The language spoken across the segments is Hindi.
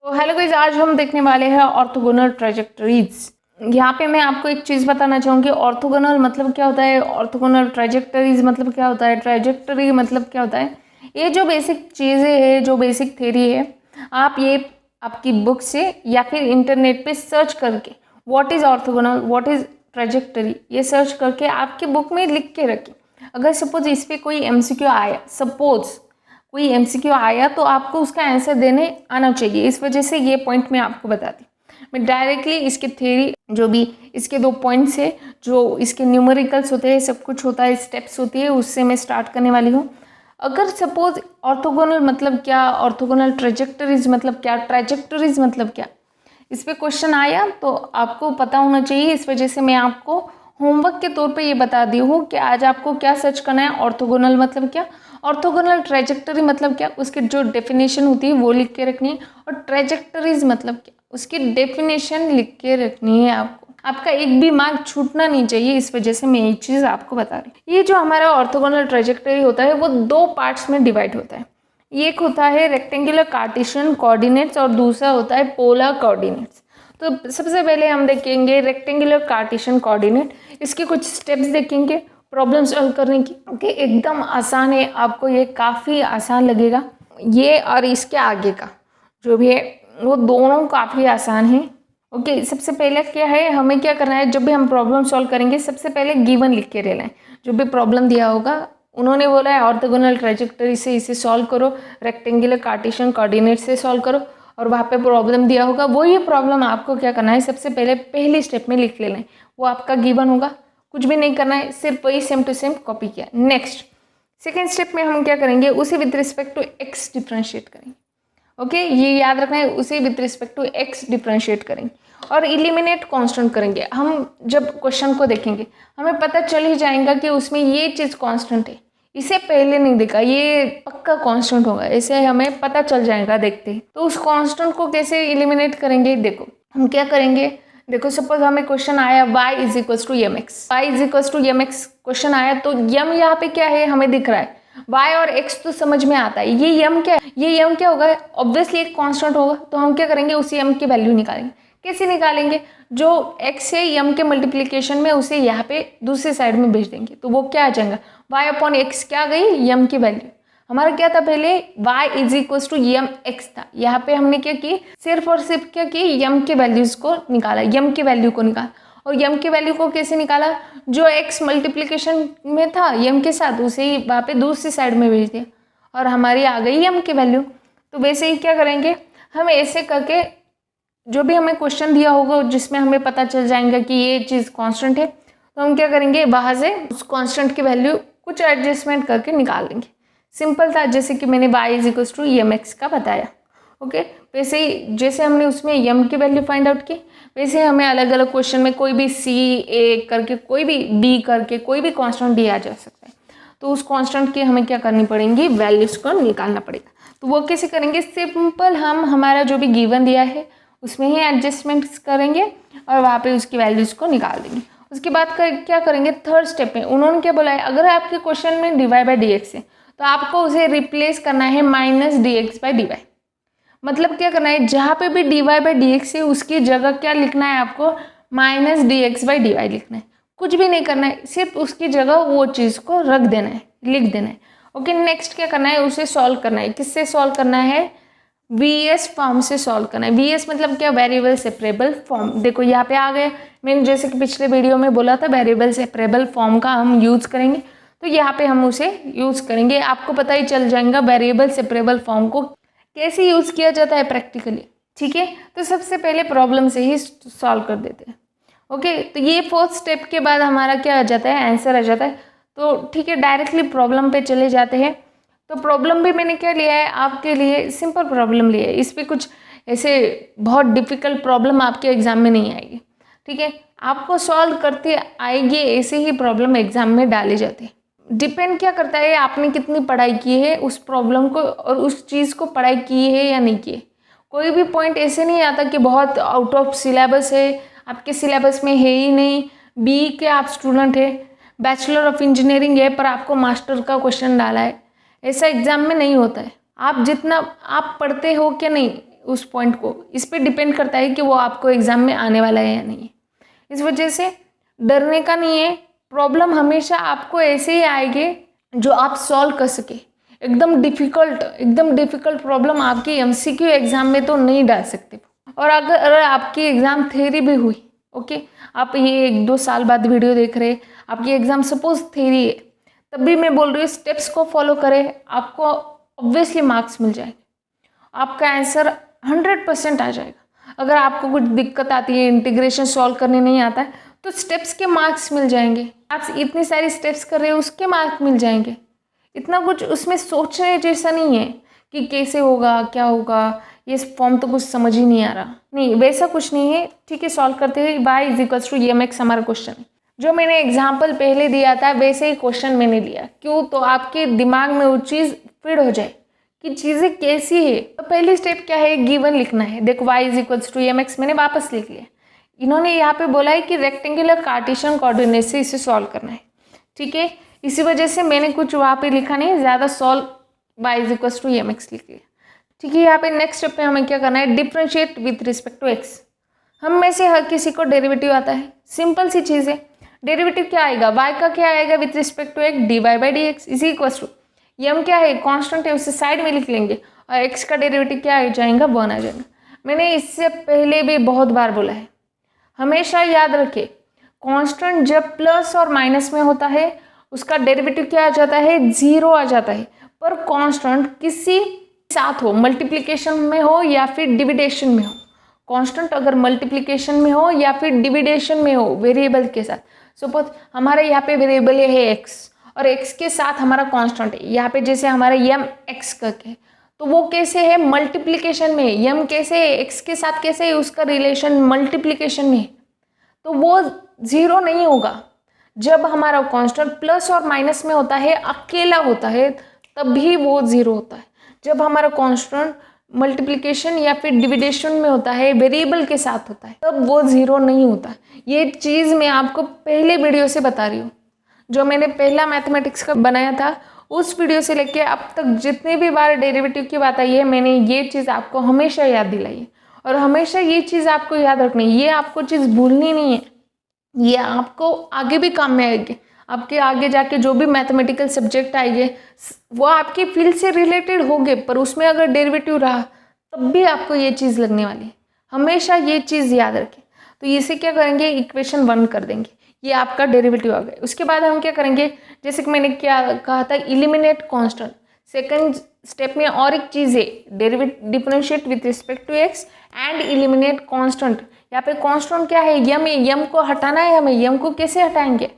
तो हेलो गाइस, आज हम देखने वाले हैं ऑर्थोगोनल ट्रैजेक्टरीज। यहाँ पे मैं आपको एक चीज़ बताना चाहूँगी, ऑर्थोगोनल मतलब क्या होता है, ऑर्थोगोनल ट्रैजेक्टरीज मतलब क्या होता है, ट्रैजेक्टरी मतलब क्या होता है। ये जो बेसिक चीज़ें हैं, जो बेसिक थ्योरी है, आप ये आपकी बुक से या फिर इंटरनेट पे सर्च करके what is orthogonal, what is trajectory, ये सर्च करके आपके बुक में लिख के रखें। अगर सपोज इस पर कोई MCQ आया, सपोज कोई MCQ आया तो आपको उसका आंसर देने आना चाहिए। इस वजह से ये पॉइंट मैं आपको बताती। मैं डायरेक्टली इसकी थ्योरी, जो भी इसके 2 पॉइंट्स है, जो इसके न्यूमेरिकल्स होते हैं, सब कुछ होता है, स्टेप्स होती है, उससे मैं स्टार्ट करने वाली हूँ। अगर सपोज ऑर्थोगोनल मतलब क्या, ऑर्थोगोनल ट्रैजेक्टरीज मतलब क्या, ट्रैजेक्टरीज मतलब क्या, इस पे क्वेश्चन आया तो आपको पता होना चाहिए। इस वजह से मैं आपको होमवर्क के तौर पे ये बता दी हूँ कि आज आपको क्या सर्च करना है। ऑर्थोगोनल मतलब क्या, ऑर्थोगोनल ट्रैजेक्टरी मतलब क्या, उसकी जो डेफिनेशन होती है वो लिख के रखनी है, और ट्रैजेक्टरीज मतलब क्या, उसकी डेफिनेशन लिख के रखनी है। आपका एक भी मार्क छूटना नहीं चाहिए। इस वजह से मैं ये चीज़ आपको बता रही। ये जो हमारा ऑर्थोगोनल ट्रैजेक्टरी होता है वो 2 पार्ट्स में डिवाइड होता है। एक होता है रेक्टेंगुलर कार्टेशियन कोऑर्डिनेट्स और दूसरा होता है पोलर कोऑर्डिनेट्स। तो सबसे पहले हम देखेंगे रेक्टेंगुलर कार्टेशियन कोऑर्डिनेट। इसके कुछ स्टेप्स देखेंगे प्रॉब्लम सॉल्व करने की। ओके, एकदम आसान है, आपको ये काफ़ी आसान लगेगा। ये और इसके आगे का जो भी है वो दोनों काफ़ी आसान है। ओके, सबसे पहले क्या है, हमें क्या करना है, जब भी हम प्रॉब्लम सॉल्व करेंगे सबसे पहले गिवन लिख के लेना है। जो भी प्रॉब्लम दिया होगा, उन्होंने बोला है ऑर्थोगोनल ट्रैजेक्टरी से इसे सॉल्व करो, रेक्टेंगुलर कार्टेशियन कोऑर्डिनेट से सॉल्व करो, और वहाँ पे प्रॉब्लम दिया होगा, वो ये प्रॉब्लम आपको क्या करना है, सबसे पहले पहली स्टेप में लिख लेना है। वो आपका गिवन होगा, कुछ भी नहीं करना है, सिर्फ वही सेम टू सेम कॉपी किया। नेक्स्ट सेकेंड स्टेप में हम क्या करेंगे, उसे with respect to X differentiate करेंगे। ओके, ये याद रखना है, उसे with respect to X differentiate करेंगे और इलिमिनेट कांस्टेंट करेंगे। हम जब क्वेश्चन को देखेंगे हमें पता चल ही जाएगा कि उसमें ये चीज़ कांस्टेंट है, इसे पहले नहीं देखा, ये पक्का कांस्टेंट होगा, ऐसे हमें पता चल जाएगा देखते ही। तो उस कांस्टेंट को कैसे इलिमिनेट करेंगे, देखो हम क्या करेंगे। देखो सपोज हमें क्वेश्चन आया y is equals to M X, Y is equals to M X question आया, तो यम यहाँ पे क्या है हमें दिख रहा है, y और x तो समझ में आता है, ये यम क्या है, ये यम क्या होगा, ऑब्वियसली एक कांस्टेंट होगा। तो हम क्या करेंगे, उसी यम की वैल्यू निकालेंगे। कैसे निकालेंगे, जो x है यम के मल्टीप्लिकेशन में उसे यहाँ पे दूसरी साइड में भेज देंगे, तो वो क्या आ जाएगा, y अपॉन एक्स क्या आ गई, यम की वैल्यू। हमारा क्या था पहले, y is equals to M X था, यहाँ पे हमने क्या की, सिर्फ और सिर्फ क्या की, यम के वैल्यूज को निकाला, यम की वैल्यू को निकाला। और यम की वैल्यू को कैसे निकाला, जो x मल्टीप्लिकेशन में था यम के साथ, उसे ही वहाँ पे दूसरी साइड में भेज दिया और हमारी आ गई यम की वैल्यू। तो वैसे ही क्या करेंगे, हम ऐसे करके जो भी हमें क्वेश्चन दिया होगा जिसमें हमें पता चल जाएगा कि ये चीज़ कांस्टेंट है, तो हम क्या करेंगे, वहाँ से उस कांस्टेंट की वैल्यू कुछ एडजस्टमेंट करके निकाल देंगे। सिंपल था, जैसे कि मैंने y is equals to M X का बताया। ओके, वैसे ही जैसे हमने उसमें यम की वैल्यू फाइंड आउट की, वैसे हमें अलग अलग क्वेश्चन में कोई भी c a करके, कोई भी b करके, कोई भी कांस्टेंट दिया जा सकता है, तो उस कांस्टेंट की हमें क्या करनी पड़ेंगी, वैल्यूज को निकालना पड़ेगा। तो वो कैसे करेंगे, सिंपल हम हमारा जो भी गिवन दिया है उसमें ही एडजस्टमेंट्स करेंगे और वहाँ पे उसकी वैल्यूज को निकाल देंगे। उसके बाद क्या करेंगे, थर्ड स्टेप में उन्होंने क्या बोला है, अगर आपके क्वेश्चन में dy बाई डी एक्स है तो आपको उसे रिप्लेस करना है minus D X by D Y. मतलब क्या करना है, जहाँ पे भी dy बाई डी एक्स है उसकी जगह क्या लिखना है, आपको minus D X by D Y लिखना है। कुछ भी नहीं करना है, सिर्फ उसकी जगह वो चीज़ को रख देना है, लिख देना है। ओके, नेक्स्ट क्या करना है, उसे सॉल्व करना है। किससे सॉल्व करना है, VS फॉर्म से सॉल्व करना है। VS मतलब क्या, वेरिएबल सेपरेबल फॉर्म। देखो यहाँ पे आ गया, मैंने जैसे कि पिछले वीडियो में बोला था वेरिएबल सेपरेबल फॉर्म का हम यूज़ करेंगे, तो यहाँ पे हम उसे यूज़ करेंगे। आपको पता ही चल जाएगा वेरिएबल सेपरेबल फॉर्म को कैसे यूज़ किया जाता है प्रैक्टिकली। ठीक है, तो सबसे पहले प्रॉब्लम से ही सॉल्व कर देते हैं। ओके, तो ये फोर्थ स्टेप के बाद हमारा क्या आ जाता है, आंसर आ जाता है। तो ठीक है, डायरेक्टली प्रॉब्लम पे चले जाते हैं। तो प्रॉब्लम भी मैंने क्या लिया है, आपके लिए सिंपल प्रॉब्लम लिया है। इस पर कुछ ऐसे बहुत डिफ़िकल्ट प्रॉब्लम आपके एग्ज़ाम में नहीं आएगी। ठीक है, आपको सॉल्व करते आएगी, ऐसे ही प्रॉब्लम एग्ज़ाम में डाले जाते हैं। डिपेंड क्या करता है, आपने कितनी पढ़ाई की है उस प्रॉब्लम को, और उस चीज़ को पढ़ाई की है या नहीं की है। कोई भी पॉइंट ऐसे नहीं आता कि बहुत आउट ऑफ सिलेबस है, आपके सिलेबस में है ही नहीं, बी के आप स्टूडेंट है, बैचलर ऑफ इंजीनियरिंग है, पर आपको मास्टर का क्वेश्चन डाला है। ऐसा एग्ज़ाम में नहीं होता है। आप जितना आप पढ़ते हो क्या नहीं, उस पॉइंट को, इस पे डिपेंड करता है कि वो आपको एग्जाम में आने वाला है या नहीं। इस वजह से डरने का नहीं है, प्रॉब्लम हमेशा आपको ऐसे ही आएगी जो आप सॉल्व कर सके। एकदम डिफ़िकल्ट प्रॉब्लम आपकी एमसीक्यू एग्ज़ाम में तो नहीं डाल सकते। और अगर आपकी एग्ज़ाम थ्योरी भी हुई, ओके, आप ये 1-2 साल बाद वीडियो देख रहे, आपकी एग्ज़ाम सपोज थ्योरी है, तब भी मैं बोल रही हूँ स्टेप्स को फॉलो करें, आपको ऑब्वियसली मार्क्स मिल जाएंगे, आपका आंसर 100% आ जाएगा। अगर आपको कुछ दिक्कत आती है, इंटीग्रेशन सॉल्व करने नहीं आता है, तो स्टेप्स के मार्क्स मिल जाएंगे। आप इतनी सारी स्टेप्स कर रहे हो, उसके मार्क्स मिल जाएंगे। इतना कुछ उसमें सोचने जैसा नहीं है कि कैसे होगा, क्या होगा, ये फॉर्म तो कुछ समझ ही नहीं आ रहा, नहीं, वैसा कुछ नहीं है। ठीक है, सॉल्व करते हैं। y = mx हमारा क्वेश्चन है। जो मैंने एग्जाम्पल पहले दिया था वैसे ही क्वेश्चन मैंने लिया, क्यों, तो आपके दिमाग में वो चीज़ फिट हो जाए कि चीज़ें कैसी है। तो पहली स्टेप क्या है, गिवन लिखना है। देखो y = mx मैंने वापस लिख लिया। इन्होंने यहाँ पे बोला है कि रेक्टेंगुलर कार्टेशियन कोऑर्डिनेट से इसे सॉल्व करना है। ठीक है, इसी वजह से मैंने कुछ वहाँ पे लिखा नहीं, ज़्यादा सॉल्व y = mx लिख लिया। ठीक है, यहाँ पे नेक्स्ट स्टेप पे हमें क्या करना है, differentiate with respect to x। हम में से हर किसी को डेरिवेटिव आता है, सिंपल सी चीज़ है। डेरिवेटिव क्या आएगा, y का क्या आएगा with respect to x, dy/dx = m क्या है, कांस्टेंट है, उसे साइड में लिख लेंगे, और x का डेरिवेटिव क्या आ जाएगा, 1 आ जाएगा। मैंने इससे पहले भी बहुत बार बोला है, हमेशा याद रखें, कांस्टेंट जब प्लस और माइनस में होता है उसका डेरिवेटिव क्या आ जाता है, 0 आ जाता है। पर कांस्टेंट किसी साथ हो, मल्टीप्लिकेशन में हो या फिर डिविडेशन में हो, कांस्टेंट अगर मल्टीप्लिकेशन में हो या फिर डिविडेशन में हो वेरिएबल के साथ, सपोज हमारे यहाँ पे वेरिएबल है x और x के साथ हमारा कांस्टेंट है, यहाँ पे जैसे हमारा m x करके, तो वो कैसे है, मल्टीप्लिकेशन में है। m कैसे है, x के साथ कैसे है, उसका रिलेशन मल्टीप्लिकेशन में है, तो वो 0 नहीं होगा। जब हमारा कांस्टेंट प्लस और माइनस में होता है, अकेला होता है, तब भी वो 0 होता है। जब हमारा कांस्टेंट मल्टीप्लिकेशन या फिर डिविडेशन में होता है, वेरिएबल के साथ होता है, तब वो 0 नहीं होता। ये चीज़ मैं आपको पहले वीडियो से बता रही हूँ, जो मैंने पहला मैथमेटिक्स का बनाया था, उस वीडियो से लेके अब तक जितने भी बार डेरिवेटिव की बात आई है, मैंने ये चीज़ आपको हमेशा याद दिलाई है। और हमेशा ये चीज़ आपको याद रखनी है, ये आपको चीज़ भूलनी नहीं है, ये आपको आगे भी काम में आएगी। आपके आगे जाके जो भी मैथमेटिकल सब्जेक्ट आएंगे वो आपकी फील्ड से रिलेटेड होंगे, पर उसमें अगर डेरिवेटिव रहा तब भी आपको ये चीज़ लगने वाली है। हमेशा ये चीज़ याद रखें। तो इसे क्या करेंगे, इक्वेशन 1 कर देंगे, ये आपका डेरिवेटिव आ गया। उसके बाद हम क्या करेंगे, जैसे कि मैंने क्या कहा था, इलिमिनेट कांस्टेंट। सेकंड स्टेप में और एक चीज़ है, differentiate with respect to x and eliminate constant. यहाँ पे कांस्टेंट क्या है, यम है, यम को हटाना है हमें। यम को कैसे हटाएंगे,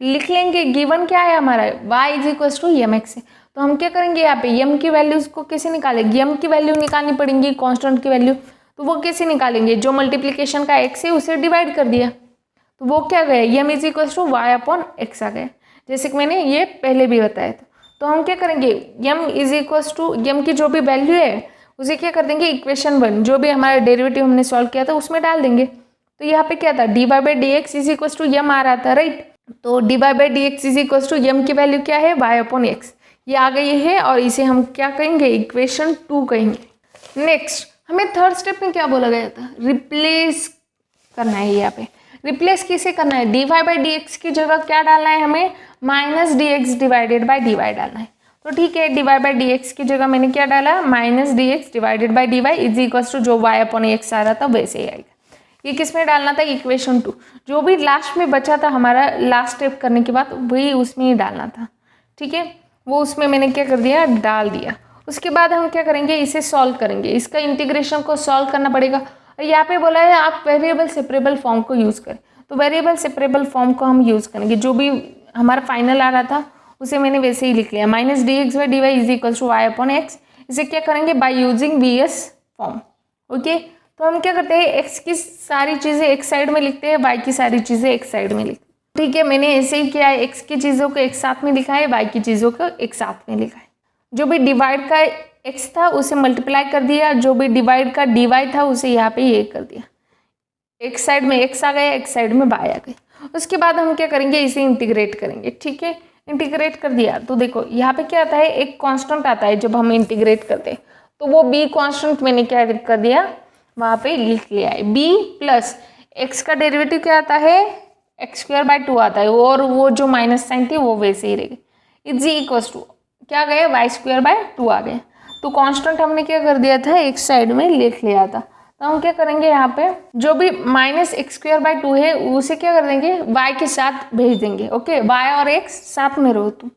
लिख लेंगे, गिवन क्या है हमारा, y = mx है। तो हम क्या करेंगे, यहाँ पे यम की वैल्यूज को कैसे निकालेंगे, यम की वैल्यू निकालनी पड़ेंगी, कांस्टेंट की वैल्यू। तो वो कैसे निकालेंगे, जो मल्टीप्लिकेशन का x है उसे डिवाइड कर दिया, तो वो क्या गया, यम = y/x आ गया, जैसे कि मैंने ये पहले भी बताया था। तो हम क्या करेंगे, यम की जो भी वैल्यू है उसे क्या कर देंगे, इक्वेशन 1 जो भी हमारा डेरिवेटिव हमने सॉल्व किया था उसमें डाल देंगे। तो यहाँ पे क्या था, dy/dx = m आ रहा था, राइट। तो dy/dx = m की वैल्यू क्या है, y/x, ये आ गई है, और इसे हम क्या कहेंगे, इक्वेशन 2 कहेंगे। नेक्स्ट हमें थर्ड स्टेप में क्या बोला गया था, रिप्लेस करना है। यहाँ पे रिप्लेस किसे करना है, dy/dx की जगह क्या डालना है हमें, -dx/dy डालना है। तो ठीक है, dy/dx की जगह मैंने क्या डाला, -dx/dy जो y/x आ रहा था वैसे ही आएगा। ये किस में डालना था, इक्वेशन 2, जो भी लास्ट में बचा था हमारा, लास्ट स्टेप करने के बाद वही उसमें ही डालना था। ठीक है, वो उसमें मैंने क्या कर दिया, डाल दिया। उसके बाद हम क्या करेंगे, इसे सॉल्व करेंगे, इसका इंटीग्रेशन को सॉल्व करना पड़ेगा। और यहाँ पे बोला है आप वेरिएबल सेपरेबल फॉर्म को यूज़ करें, तो वेरिएबल सेपरेबल फॉर्म को हम यूज़ करेंगे। जो भी हमारा फाइनल आ रहा था उसे मैंने वैसे ही लिख लिया, -dx/dy = y/x। इसे क्या करेंगे, by using VS form. Okay, तो हम क्या करते हैं, x की सारी चीज़ें एक साइड में लिखते हैं, y की सारी चीज़ें एक साइड में लिखते हैं। ठीक है, मैंने ऐसे ही किया है, x की चीज़ों को एक साथ में लिखा है, y की चीज़ों को एक साथ में लिखा है। जो भी डिवाइड का x था उसे मल्टीप्लाई कर दिया, जो भी डिवाइड का dy था उसे यहाँ पे ये कर दिया। एक साइड में x आ गया, एक साइड में y आ गई। उसके बाद हम क्या करेंगे, इसे इंटीग्रेट करेंगे। ठीक है, इंटीग्रेट कर दिया तो देखो यहाँ पे क्या आता है, एक कांस्टेंट आता है जब हम इंटीग्रेट करते हैं, तो वो b कांस्टेंट मैंने क्या कर दिया, वहाँ पे लिख लिया है। b प्लस x का डेरिवेटिव क्या आता है, x²/2 आता है, और वो जो माइनस साइन थी वो वैसे ही रहेगी। इज इक्वल्स टू क्या गया, y²/2 आ गया। तो कांस्टेंट हमने क्या कर दिया था, एक साइड में लिख लिया था। तो हम क्या करेंगे, यहाँ पे जो भी -x²/2 है उसे क्या कर देंगे, y के साथ भेज देंगे। ओके, y और x साथ में रहो तुम।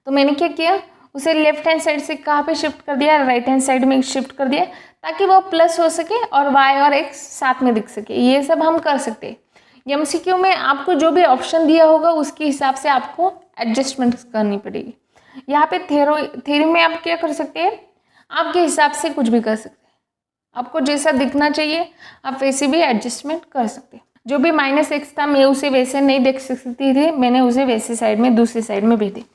तो मैंने क्या किया, उसे लेफ्ट हैंड साइड से कहाँ पे शिफ्ट कर दिया, राइट हैंड साइड में शिफ्ट कर दिया, ताकि वो प्लस हो सके और y और x साथ में दिख सके। ये सब हम कर सकते हैं। एमसीक्यू में आपको जो भी ऑप्शन दिया होगा उसके हिसाब से आपको एडजस्टमेंट करनी पड़ेगी। यहाँ पे थ्योरी में आप क्या कर सकते हैं, आपके हिसाब से कुछ भी कर सकते हैं। आपको जैसा दिखना चाहिए आप वैसे भी एडजस्टमेंट कर सकते हैं। जो भी -x था मैं उसे वैसे नहीं देख सकती थी, मैंने उसे वैसे साइड में दूसरी साइड में भेज दी।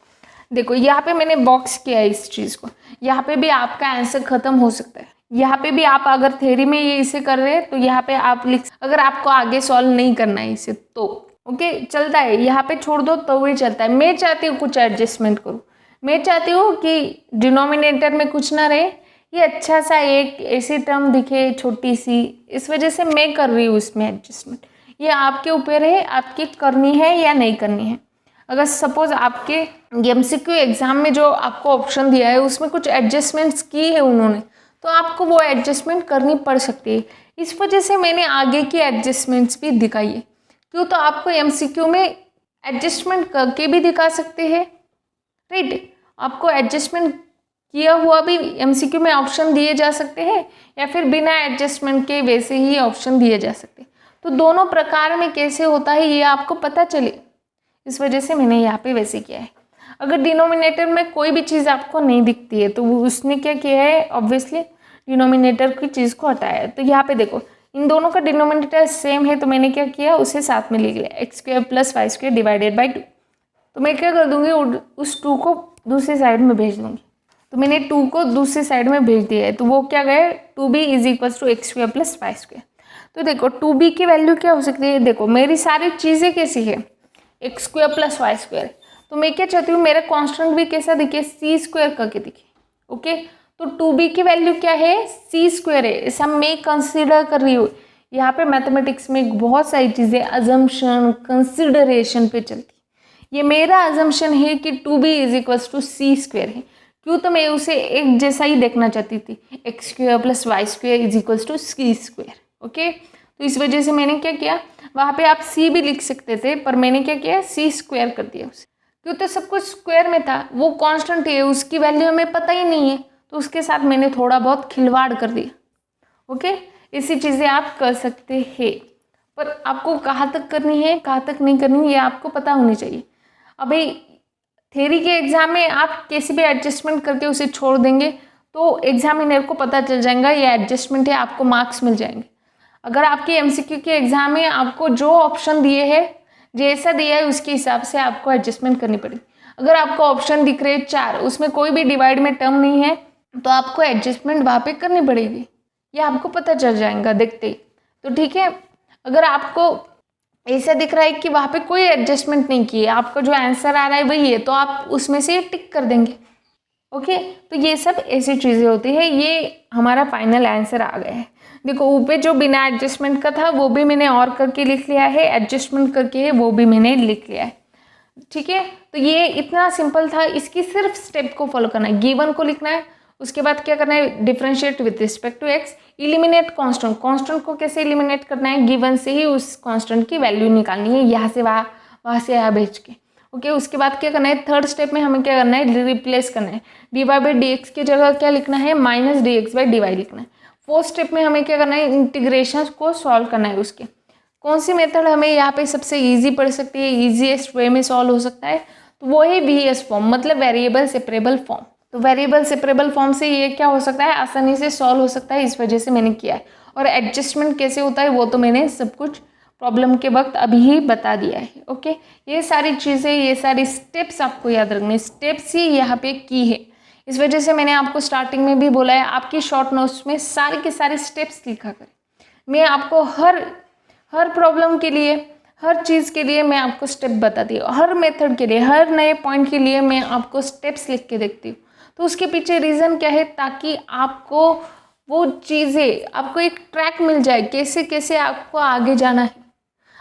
देखो यहाँ पे मैंने बॉक्स किया है इस चीज़ को, यहाँ पे भी आपका आंसर खत्म हो सकता है। यहाँ पे भी आप अगर थ्योरी में ये इसे कर रहे हैं तो यहाँ पे आप लिख, अगर आपको आगे सॉल्व नहीं करना है इसे तो ओके चलता है, यहाँ पे छोड़ दो तो भी चलता है। मैं चाहती हूँ कुछ एडजस्टमेंट करूँ, मैं चाहती हूँ कि डिनोमिनेटर में कुछ ना रहे, ये अच्छा सा एक ऐसी टर्म दिखे छोटी सी, इस वजह से मैं कर रही हूँ इसमें एडजस्टमेंट। ये आपके ऊपर है, आपकी करनी है या नहीं करनी है। अगर सपोज आपके एमसीक्यू एग्जाम में जो आपको ऑप्शन दिया है उसमें कुछ एडजस्टमेंट्स की है उन्होंने, तो आपको वो एडजस्टमेंट करनी पड़ सकती है। इस वजह से मैंने आगे की एडजस्टमेंट्स भी दिखाई है। क्यों, तो आपको एमसीक्यू में एडजस्टमेंट करके भी दिखा सकते हैं, राइट। आपको एडजस्टमेंट किया हुआ भी एमसीक्यू में ऑप्शन दिए जा सकते हैं, या फिर बिना एडजस्टमेंट के वैसे ही ऑप्शन दिए जा सकते हैं। तो दोनों प्रकार में कैसे होता है ये आपको पता चले, इस वजह से मैंने यहाँ पे वैसे किया है। अगर डिनोमिनेटर में कोई भी चीज़ आपको नहीं दिखती है तो उसने क्या किया है, ऑब्वियसली डिनोमिनेटर की चीज़ को हटाया है। तो यहाँ पे देखो इन दोनों का डिनोमिनेटर सेम है, तो मैंने क्या किया, उसे साथ में लिख लिया, x² + y² डिवाइडेड बाई 2। तो मैं क्या कर दूंगी, उस 2 को दूसरी साइड में भेज दूंगी। तो मैंने 2 को दूसरी साइड में भेज दिया है, तो वो क्या गया, 2b = x² + y²। तो देखो 2b की वैल्यू क्या हो सकती है, देखो मेरी सारी चीज़ें कैसी है, x² + y²। तो मैं क्या चाहती हूँ, मेरा कांस्टेंट भी कैसा दिखे, c² करके दिखे। ओके, तो 2b की वैल्यू क्या है, c² है, ऐसा मैं कंसीडर कर रही हूँ। यहाँ पे मैथमेटिक्स में बहुत सारी चीज़ें अजम्पशन कंसिडरेशन पे चलती है। ये मेरा अजम्पशन है कि 2b = c² है। क्यों, तो मैं उसे एक जैसा ही देखना चाहती थी, x² + y² = c²। ओके, तो इस वजह से मैंने क्या किया, वहाँ पे आप c भी लिख सकते थे, पर मैंने क्या किया, c² कर दिया उसे। क्यों, तो सब कुछ स्क्वायर में था, वो कांस्टेंट है, उसकी वैल्यू हमें पता ही नहीं है, तो उसके साथ मैंने थोड़ा बहुत खिलवाड़ कर दिया। ओके, इसी चीज़ें आप कर सकते हैं, पर आपको कहाँ तक करनी है कहाँ तक नहीं करनी ये आपको पता होनी चाहिए। अभी थ्योरी के एग्जाम में आप कैसे भी एडजस्टमेंट करके उसे छोड़ देंगे तो एग्जामिनर को पता चल जाएगा ये एडजस्टमेंट है, आपको मार्क्स मिल जाएंगे। अगर आपके एमसीक्यू के एग्जाम में आपको जो ऑप्शन दिए हैं, जैसा दिया है उसके हिसाब से आपको एडजस्टमेंट करनी पड़ेगी। अगर आपको ऑप्शन दिख रहे हैं 4, उसमें कोई भी डिवाइड में टर्म नहीं है, तो आपको एडजस्टमेंट वहाँ पे करनी पड़ेगी, ये आपको पता चल जाएगा देखते ही। तो ठीक है, अगर आपको ऐसा दिख रहा है कि वहाँ पे कोई एडजस्टमेंट नहीं की है, आपका जो आंसर आ रहा है वही है, तो आप उसमें से टिक कर देंगे। ओके, तो ये सब ऐसी चीज़ें होती है। ये हमारा फाइनल आंसर आ गया है। देखो ऊपर जो बिना एडजस्टमेंट का था वो भी मैंने और करके लिख लिया है, एडजस्टमेंट करके है वो भी मैंने लिख लिया है। ठीक है, तो ये इतना सिंपल था। इसकी सिर्फ स्टेप को फॉलो करना है, गिवन को लिखना है, उसके बाद क्या करना है, differentiate with respect to X, eliminate constant. Constant को कैसे इलिमिनेट करना है, गिवन से ही उस कांस्टेंट की वैल्यू निकालनी है, यहाँ से वहाँ से यहाँ भेज के। ओके, उसके बाद क्या करना है, थर्ड स्टेप में हमें क्या करना है, रिप्लेस करना है। dy/dx की जगह क्या लिखना है, -dx/dy लिखना है। फोर्थ स्टेप में हमें क्या करना है, इंटीग्रेशन को सॉल्व करना है। उसके कौन सी मेथड हमें यहाँ पे सबसे ईजी पड़ सकती है, ईजीएस्ट वे में सॉल्व हो सकता है, तो वो है VS फॉर्म, मतलब वेरिएबल सेपरेबल फॉर्म। तो वेरिएबल सेपरेबल फॉर्म से ये क्या हो सकता है, आसानी से सॉल्व हो सकता है, इस वजह से मैंने किया है। और एडजस्टमेंट कैसे होता है वो तो मैंने सब कुछ प्रॉब्लम के वक्त अभी ही बता दिया है। ओके, ये सारी चीज़ें, ये सारी स्टेप्स आपको याद रखने, स्टेप्स ही यहाँ पे की है। इस वजह से मैंने आपको स्टार्टिंग में भी बोला है, आपकी शॉर्ट नोट्स में सारे के सारे स्टेप्स लिखा करें। मैं आपको हर प्रॉब्लम के लिए, हर चीज़ के लिए मैं आपको स्टेप बताती हूँ, हर मेथड के लिए, हर नए पॉइंट के लिए मैं आपको स्टेप्स लिख के देखती हूँ। तो उसके पीछे रीज़न क्या है, ताकि आपको वो चीज़ें, आपको एक ट्रैक मिल जाए कैसे कैसे आपको आगे जाना है,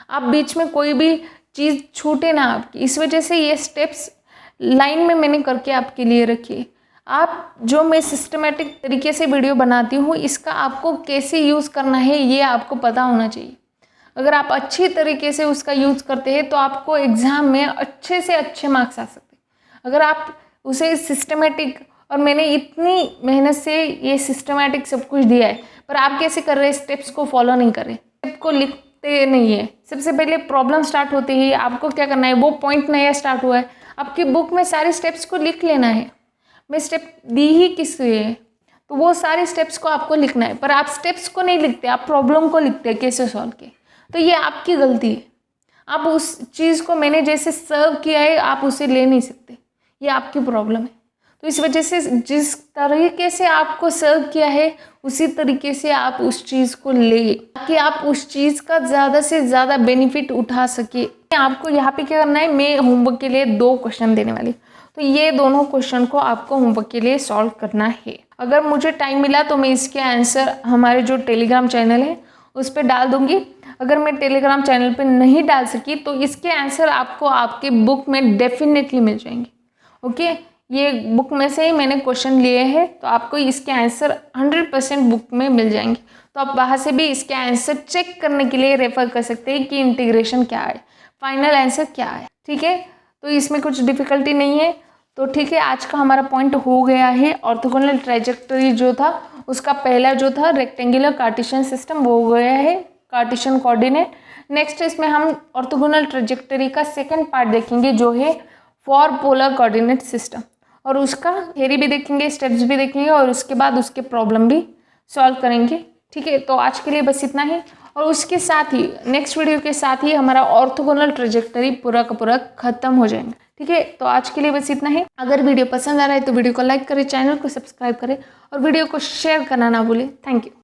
आप बीच में कोई भी चीज़ छूटे ना आपकी। इस वजह से ये स्टेप्स लाइन में मैंने करके आपके लिए रखी। आप जो मैं सिस्टमेटिक तरीके से वीडियो बनाती हूँ, इसका आपको कैसे यूज़ करना है ये आपको पता होना चाहिए। अगर आप अच्छी तरीके से उसका यूज़ करते हैं तो आपको एग्ज़ाम में अच्छे से अच्छे मार्क्स आ सकते हैं। अगर आप उसे सिस्टमेटिक, और मैंने इतनी मेहनत से ये सिस्टमेटिक सब कुछ दिया है, पर आप कैसे कर रहे हैं, स्टेप्स को फॉलो नहीं कर रहे, स्टेप को लिखते नहीं है। सबसे पहले प्रॉब्लम स्टार्ट होती है, आपको क्या करना है, वो पॉइंट नया स्टार्ट हुआ है, आपकी बुक में सारे स्टेप्स को लिख लेना है। मैं स्टेप दी ही किस लिए, तो वो सारे स्टेप्स को आपको लिखना है, पर आप स्टेप्स को नहीं लिखते, आप प्रॉब्लम को लिखते हैं कैसे सॉल्व किए। तो ये आपकी गलती है। आप उस चीज़ को मैंने जैसे सर्व किया है आप उसे ले नहीं सकते, ये आपकी प्रॉब्लम है। तो इस वजह से जिस तरीके से आपको सर्व किया है उसी तरीके से आप उस चीज़ को ले, ताकि आप उस चीज़ का ज़्यादा से ज़्यादा बेनिफिट उठा सके। आपको यहाँ पे क्या करना है, मैं होमवर्क के लिए 2 क्वेश्चन देने वाली, तो ये दोनों क्वेश्चन को आपको होमवर्क के लिए सॉल्व करना है। अगर मुझे टाइम मिला तो मैं इसके आंसर हमारे जो टेलीग्राम चैनल है उस पर डाल दूंगी। अगर मैं टेलीग्राम चैनल पे नहीं डाल सकी तो इसके आंसर आपको आपके बुक में डेफिनेटली मिल जाएंगे। ओके, ये बुक में से ही मैंने क्वेश्चन लिए हैं, तो आपको इसके आंसर 100% बुक में मिल जाएंगे। तो आप वहाँ से भी इसके आंसर चेक करने के लिए रेफर कर सकते हैं कि इंटीग्रेशन क्या है, फाइनल आंसर क्या है। ठीक है, तो इसमें कुछ डिफिकल्टी नहीं है। तो ठीक है, आज का हमारा पॉइंट हो गया है। ऑर्थोगोनल ट्रैजेक्टरी जो था उसका पहला जो था रेक्टेंगुलर कार्टेशियन सिस्टम, वो हो गया है कार्टेशियन कोऑर्डिनेट। नेक्स्ट इसमें हम ऑर्थोगोनल ट्रैजेक्टरी का सेकंड पार्ट देखेंगे जो है फॉर पोलर कोऑर्डिनेट सिस्टम, और उसका थ्योरी भी देखेंगे, स्टेप्स भी देखेंगे, और उसके बाद उसके प्रॉब्लम भी सॉल्व करेंगे। ठीक है, तो आज के लिए बस इतना ही, और उसके साथ ही नेक्स्ट वीडियो के साथ ही हमारा ऑर्थोगोनल ट्रैजेक्टरी पूरा का पूरा खत्म हो जाएगा। ठीक है, तो आज के लिए बस इतना ही। अगर वीडियो पसंद आ रहा है तो वीडियो को लाइक करें, चैनल को सब्सक्राइब करें और वीडियो को शेयर करना ना भूलें। Thank you.